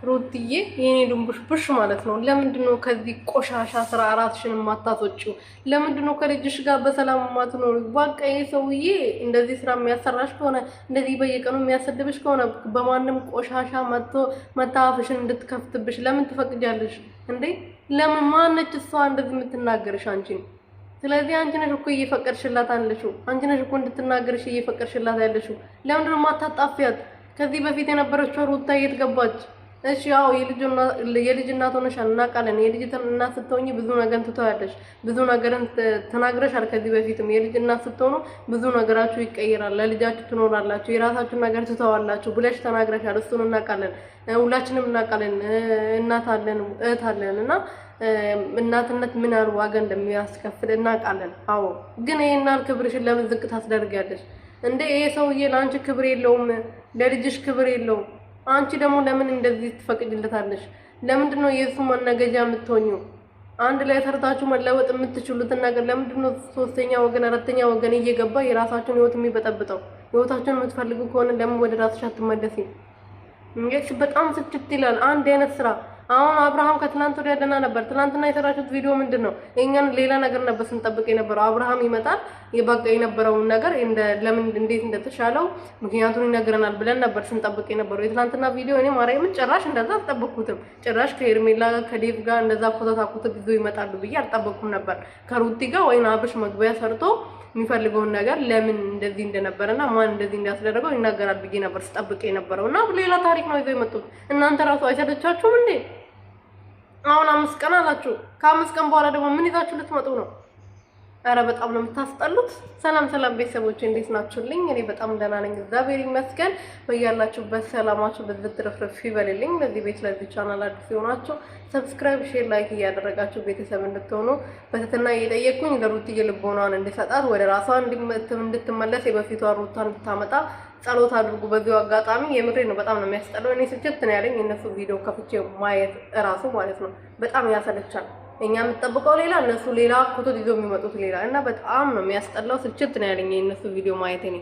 ሩትዬ የኔ ድንቡሽቡሽ ማለት ነው። ለምንድነው ከዚህ ቆሻሻ ስራ ራስሽን ማታስወጪው? ለምንድነው ከልጅሽ ጋር በሰላም ማትኖሩ? በቃ ይሄ ሰውዬ እንደዚህ ስራ የሚያሰራሽ ከሆነ እንደዚህ በየቀኑ የሚያሰድብሽ ከሆነ በማንም ቆሻሻ መታፈሽን እንድትከፍትብሽ ለምን ትፈቅጃለሽ እንዴ? ለምን ማነች እሷ እንደዚህ የምትናገርሽ አንቺን? ስለዚህ አንቺ ነሽ እኮ እየፈቀድሽላት አለሽው። አንቺ ነሽ እኮ እንድትናገርሽ እየፈቀድሽላት ያለሽው። ለምንድነው ማታጣፊያት? ከዚህ በፊት የነበረችው ሩታ የት ገባች? እሺ ያው የልጅ እናት ሆነሻል እናውቃለን። የልጅ እናት ስትሆኚ ብዙ ነገር ትተዋለሽ፣ ብዙ ነገርን ተናግረሻል። ከዚህ በፊትም የልጅ እናት ስትሆኑ ብዙ ነገራችሁ ይቀየራል፣ ለልጃችሁ ትኖራላችሁ፣ የራሳችሁን ነገር ትተዋላችሁ ብለሽ ተናግረሻል። እሱን እናውቃለን፣ ሁላችንም እናውቃለን። እናት አለን፣ እህት አለን እና እናትነት ምን ያህል ዋጋ እንደሚያስከፍል እናውቃለን። አዎ ግን ይሄን ክብርሽን ለምን ዝቅ ታስደርጊያለሽ እንዴ? ይሄ ሰውዬ ለአንቺ ክብር የለውም፣ ለልጅሽ ክብር የለውም። አንቺ ደግሞ ለምን እንደዚህ ትፈቅድለታለሽ? ለምንድን ነው የሱ መነገጃ የምትሆኚው? አንድ ላይ ሰርታችሁ መለወጥ የምትችሉትን ነገር ለምንድን ነው ሶስተኛ ወገን አራተኛ ወገን እየገባ የራሳችሁን ህይወት የሚበጠብጠው? ህይወታችሁን የምትፈልጉ ከሆነ ለምን ወደ ራስሽ አትመለሲም? እንግዲህ በጣም ስጭት ይላል። አንድ አይነት ስራ አሁን አብርሃም ከትላንት ወዲያ ደህና ነበር። ትላንትና የሰራችሁት ቪዲዮ ምንድነው? እኛን ሌላ ነገር ነበር ስንጠብቅ የነበረው። አብርሃም ይመጣል የበቃ የነበረውን ነገር ለምን እንዴት እንደተሻለው ምክንያቱን ይነግረናል ብለን ነበር ስንጠብቅ የነበረው። የትላንትና ቪዲዮ እኔ ማርያምን ጭራሽ እንደዛ አልጠበቅኩትም። ጭራሽ ከሄርሜላ ከዴቭ ጋር እንደዛ ኮታታኩት ይዞ ይመጣሉ ብዬ አልጠበቅኩም ነበር። ከሩቲ ጋር ወይና አብርሽ መግቢያ ሰርቶ የሚፈልገውን ነገር ለምን እንደዚህ እንደነበረና ማን እንደዚህ እንዳስደረገው ይናገራል ብዬ ነበር ስጠብቅ የነበረውና ሌላ ታሪክ ነው ይዘው የመጡት። እናንተ ራሱ አይሰለቻችሁም እንዴ? አሁን 5 ቀን አላችሁ። ከ5 ቀን በኋላ ደግሞ ምን ይዛችሁ ልትመጡ ነው? አረ በጣም ነው የምታስጠሉት። ሰላም ሰላም ቤተሰቦች እንዴት ናችሁልኝ? እኔ በጣም ደህና ነኝ፣ እግዚአብሔር ይመስገን። በያላችሁበት ሰላማችሁ በዝትረፍረፍ ይበልልኝ። ለዚህ ቤት ለዚህ ቻናል አዲስ የሆናችሁ ሰብስክራይብ፣ ሼር፣ ላይክ እያደረጋችሁ ቤተሰብ እንድትሆኑ በትህትና እየጠየቅኩኝ ለሩትዬ ልቦናዋን እንድሰጣት ወደ ራሷ እንድትመለስ የበፊቷ ሩታ እንድታመጣ ጸሎት አድርጉ። በዚሁ አጋጣሚ የምሬ ነው፣ በጣም ነው የሚያስጠላው። እኔ ስልችት ነው ያለኝ የእነሱ ቪዲዮ ከፍቼ ማየት እራሱ ማለት ነው። በጣም ያሰለቻል። እኛ የምንጠብቀው ሌላ፣ እነሱ ሌላ፣ ኮቶት ይዞ የሚመጡት ሌላ እና በጣም ነው የሚያስጠላው። ስልችት ነው ያለኝ የእነሱ ቪዲዮ ማየት እኔ